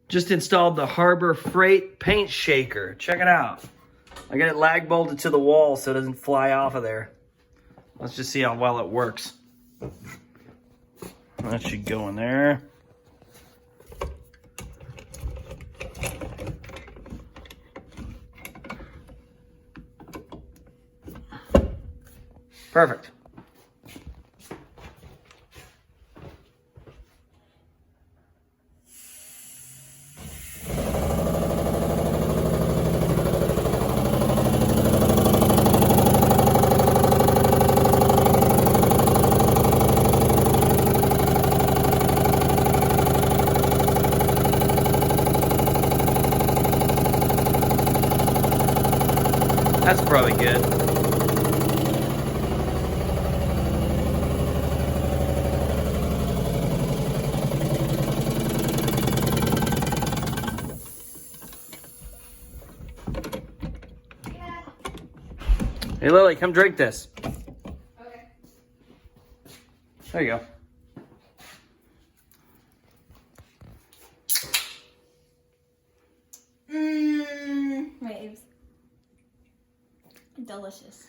Just installed the Harbor Freight paint shaker. Check it out. I got it lag bolted to the wall so it doesn't fly off of there. Let's just see how well it works. That should go in there. Perfect. That's probably good. Hey Lily, come drink this. Okay. There you go. Waves. Delicious.